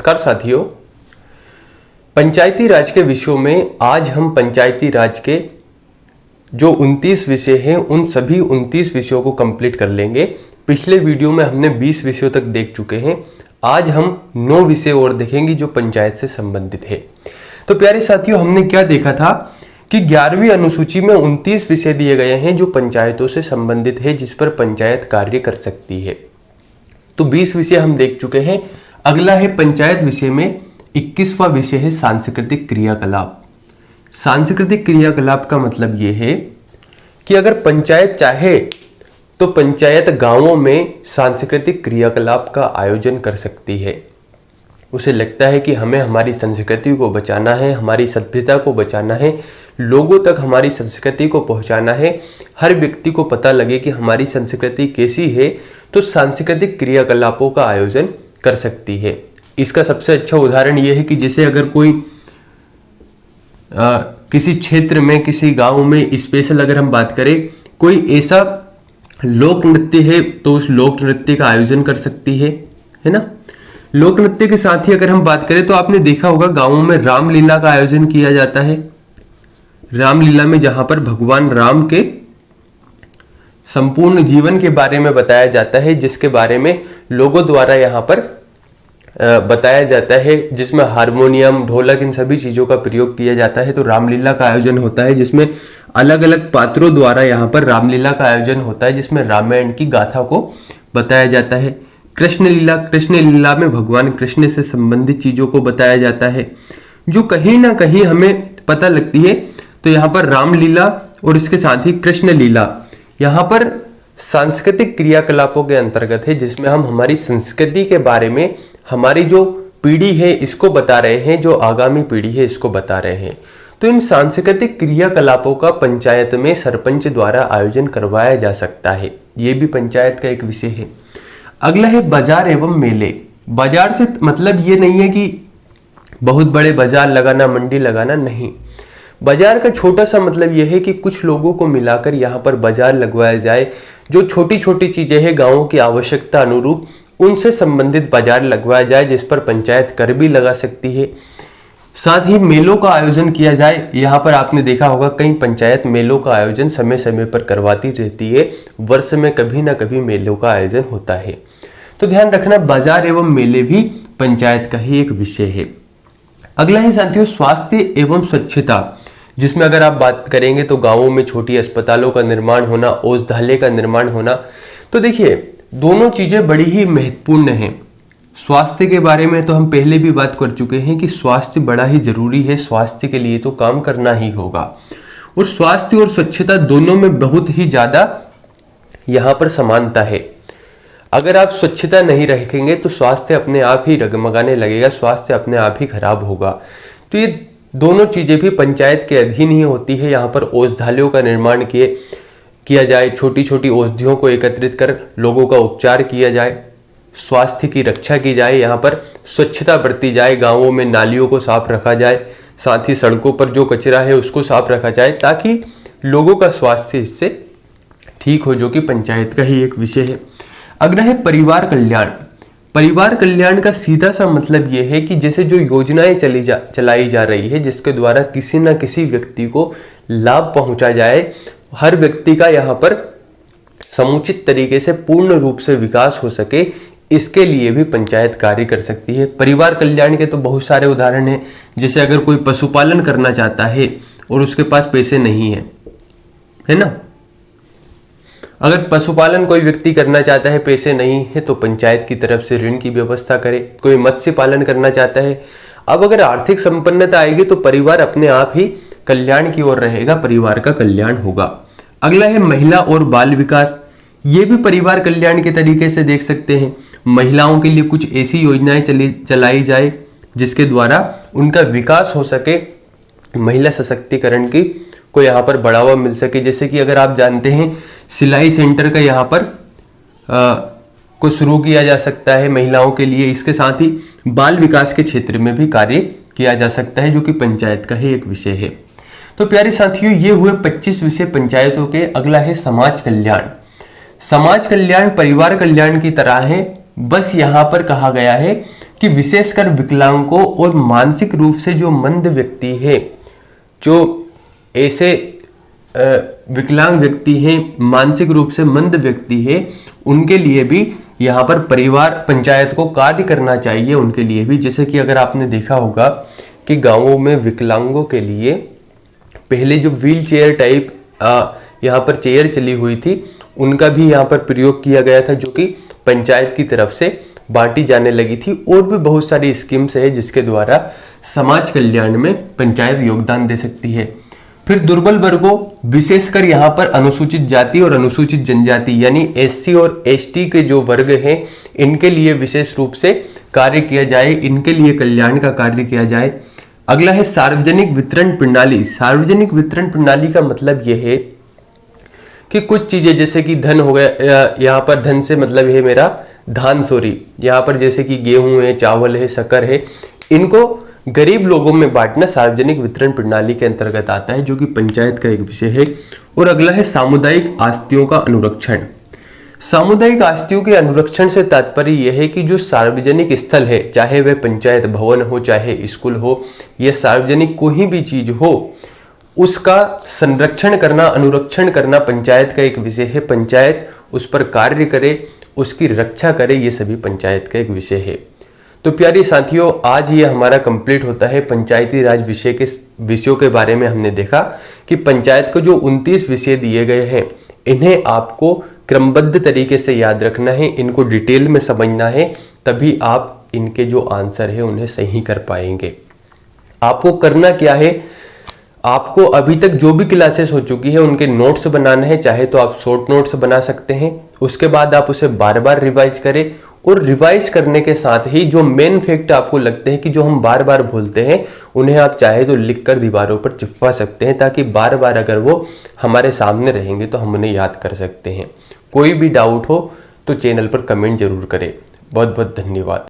नमस्कार साथियों, पंचायती राज के विषयों में आज हम पंचायती राज के जो 29 विषय हैं उन सभी 29 विषयों को कंप्लीट कर लेंगे। पिछले वीडियो में हमने 20 विषयों तक देख चुके हैं। आज हम 9 विषय और देखेंगे जो पंचायत से संबंधित है। तो प्यारे साथियों, हमने क्या देखा था कि 11वीं अनुसूची में 29 विषय दिए गए हैं जो पंचायतों से संबंधित है, जिस पर पंचायत कार्य कर सकती है। तो 20 विषय हम देख चुके हैं। अगला है पंचायत विषय में 21वां विषय है सांस्कृतिक क्रियाकलाप। सांस्कृतिक क्रियाकलाप का मतलब यह है कि अगर पंचायत चाहे तो पंचायत गांवों में सांस्कृतिक क्रियाकलाप का आयोजन कर सकती है। उसे लगता है कि हमें हमारी संस्कृति को बचाना है, हमारी सभ्यता को बचाना है, लोगों तक हमारी संस्कृति को पहुंचाना है, हर व्यक्ति को पता लगे कि हमारी संस्कृति कैसी है, तो सांस्कृतिक क्रियाकलापों का आयोजन कर सकती है। इसका सबसे अच्छा उदाहरण यह है कि जैसे अगर कोई किसी क्षेत्र में, किसी गांव में स्पेशल अगर हम बात करें, कोई ऐसा लोक नृत्य है तो उस लोक नृत्य का आयोजन कर सकती है ना। लोक नृत्य के साथ ही अगर हम बात करें तो आपने देखा होगा गांवों में रामलीला का आयोजन किया जाता है। रामलीला में जहां पर भगवान राम के संपूर्ण जीवन के बारे में बताया जाता है, जिसके बारे में लोगों द्वारा यहाँ पर बताया जाता है, जिसमें हारमोनियम, ढोलक, इन सभी चीजों का प्रयोग किया जाता है। तो रामलीला का आयोजन होता है जिसमें अलग अलग पात्रों द्वारा यहाँ पर रामलीला का आयोजन होता है, जिसमें रामायण की गाथा को बताया जाता है। कृष्ण लीला में भगवान कृष्ण से संबंधित चीजों को बताया जाता है, जो कहीं ना कहीं हमें पता लगती है। तो यहाँ पर रामलीला और इसके साथ ही कृष्ण लीला यहाँ पर सांस्कृतिक क्रियाकलापों के अंतर्गत है, जिसमें हम हमारी संस्कृति के बारे में, हमारी जो पीढ़ी है इसको बता रहे हैं, जो आगामी पीढ़ी है इसको बता रहे हैं। तो इन सांस्कृतिक क्रियाकलापों का पंचायत में सरपंच द्वारा आयोजन करवाया जा सकता है। ये भी पंचायत का एक विषय है। अगला है बाजार एवं मेले। बाजार से मतलब ये नहीं है कि बहुत बड़े बाजार लगाना, मंडी लगाना, नहीं। बाजार का छोटा सा मतलब यह है कि कुछ लोगों को मिलाकर यहाँ पर बाजार लगवाया जाए। जो छोटी छोटी चीजें हैं गांवों की आवश्यकता अनुरूप, उनसे संबंधित बाजार लगवाया जाए, जिस पर पंचायत कर भी लगा सकती है। साथ ही मेलों का आयोजन किया जाए। यहाँ पर आपने देखा होगा कई पंचायत मेलों का आयोजन समय समय पर करवाती रहती है। वर्ष में कभी ना कभी मेलों का आयोजन होता है। तो ध्यान रखना, बाजार एवं मेले भी पंचायत का ही एक विषय है। अगला है साथियों स्वास्थ्य एवं स्वच्छता, जिसमें अगर आप बात करेंगे तो गांवों में छोटी अस्पतालों का निर्माण होना, औषधालय का निर्माण होना। तो देखिए, दोनों चीजें बड़ी ही महत्वपूर्ण हैं। स्वास्थ्य के बारे में तो हम पहले भी बात कर चुके हैं कि स्वास्थ्य बड़ा ही जरूरी है। स्वास्थ्य के लिए तो काम करना ही होगा, और स्वास्थ्य और स्वच्छता दोनों में बहुत ही ज्यादा यहाँ पर समानता है। अगर आप स्वच्छता नहीं रखेंगे तो स्वास्थ्य अपने आप ही डगमगाने लगेगा, स्वास्थ्य अपने आप ही खराब होगा। तो ये दोनों चीजें भी पंचायत के अधीन ही होती है। यहाँ पर औषधालयों का निर्माण किया जाए, छोटी छोटी औषधियों को एकत्रित कर लोगों का उपचार किया जाए, स्वास्थ्य की रक्षा की जाए, यहाँ पर स्वच्छता बरती जाए, गांवों में नालियों को साफ रखा जाए, साथ ही सड़कों पर जो कचरा है उसको साफ रखा जाए, ताकि लोगों का स्वास्थ्य इससे ठीक हो, जो कि पंचायत का ही एक विषय है। अगला है परिवार कल्याण। परिवार कल्याण का सीधा सा मतलब यह है कि जैसे जो योजनाएं चलाई जा रही है, जिसके द्वारा किसी न किसी व्यक्ति को लाभ पहुंचा जाए, हर व्यक्ति का यहाँ पर समुचित तरीके से पूर्ण रूप से विकास हो सके, इसके लिए भी पंचायत कार्य कर सकती है। परिवार कल्याण के तो बहुत सारे उदाहरण हैं। जैसे अगर कोई पशुपालन करना चाहता है और उसके पास पैसे नहीं है ना, अगर पशुपालन कोई व्यक्ति करना चाहता है, पैसे नहीं है, तो पंचायत की तरफ से ऋण की व्यवस्था करे। कोई मत्स्य पालन करना चाहता है, अब अगर आर्थिक संपन्नता आएगी तो परिवार अपने आप ही कल्याण की ओर रहेगा, परिवार का कल्याण होगा। अगला है महिला और बाल विकास। ये भी परिवार कल्याण के तरीके से देख सकते हैं। महिलाओं के लिए कुछ ऐसी योजनाएं चलाई जाए जिसके द्वारा उनका विकास हो सके, महिला सशक्तिकरण की को यहाँ पर बढ़ावा मिल सके। जैसे कि अगर आप जानते हैं सिलाई सेंटर का यहाँ पर को शुरू किया जा सकता है महिलाओं के लिए। इसके साथ ही बाल विकास के क्षेत्र में भी कार्य किया जा सकता है, जो कि पंचायत का ही एक विषय है। तो प्यारे साथियों, ये हुए 25 विषय पंचायतों के। अगला है समाज कल्याण। समाज कल्याण परिवार कल्याण की तरह है, बस यहाँ पर कहा गया है कि विशेषकर विकलांगों और मानसिक रूप से जो मंद व्यक्ति है, जो ऐसे विकलांग व्यक्ति हैं, मानसिक रूप से मंद व्यक्ति है, उनके लिए भी यहाँ पर परिवार पंचायत को कार्य करना चाहिए उनके लिए भी। जैसे कि अगर आपने देखा होगा कि गांवों में विकलांगों के लिए पहले जो व्हील चेयर टाइप यहाँ पर चेयर चली हुई थी, उनका भी यहाँ पर प्रयोग किया गया था, जो कि पंचायत की तरफ से बांटी जाने लगी थी। और भी बहुत सारी स्कीम्स है जिसके द्वारा समाज कल्याण में पंचायत योगदान दे सकती है। फिर दुर्बल वर्गों, विशेषकर यहाँ पर अनुसूचित जाति और अनुसूचित जनजाति यानी एससी और एसटी के जो वर्ग हैं, इनके लिए विशेष रूप से कार्य किया जाए, इनके लिए कल्याण का कार्य किया जाए। अगला है सार्वजनिक वितरण प्रणाली। सार्वजनिक वितरण प्रणाली का मतलब यह है कि कुछ चीजें जैसे कि धन हो गया, यहाँ पर धन से मतलब है मेरा धान, सॉरी, यहाँ पर जैसे कि गेहूं है, चावल है, शक्कर है, इनको गरीब लोगों में बांटना सार्वजनिक वितरण प्रणाली के अंतर्गत आता है, जो कि पंचायत का एक विषय है। और अगला है सामुदायिक आस्तियों का अनुरक्षण। सामुदायिक आस्तियों के अनुरक्षण से तात्पर्य यह है कि जो सार्वजनिक स्थल है, चाहे वह पंचायत भवन हो, चाहे स्कूल हो, या सार्वजनिक कोई भी चीज हो, उसका संरक्षण करना, अनुरक्षण करना पंचायत का एक विषय है। पंचायत उस पर कार्य करे, उसकी रक्षा करे, ये सभी पंचायत का एक विषय है। तो प्यारे साथियों, आज ये हमारा कंप्लीट होता है पंचायती राज विषयों के बारे में। हमने देखा कि पंचायत को जो 29 विषय दिए गए हैं, इन्हें आपको क्रमबद्ध तरीके से याद रखना है, इनको डिटेल में समझना है, तभी आप इनके जो आंसर है उन्हें सही कर पाएंगे। आपको करना क्या है, आपको अभी तक जो भी क्लासेस हो चुकी है उनके नोट्स बनाना है, चाहे तो आप शॉर्ट नोट्स बना सकते हैं। उसके बाद आप उसे बार बार रिवाइज करें, और रिवाइज करने के साथ ही जो मेन फैक्ट आपको लगते हैं कि जो हम बार बार भूलते हैं, उन्हें आप चाहे तो लिखकर दीवारों पर चिपका सकते हैं, ताकि बार बार अगर वो हमारे सामने रहेंगे तो हम उन्हें याद कर सकते हैं। कोई भी डाउट हो तो चैनल पर कमेंट जरूर करें। बहुत बहुत धन्यवाद।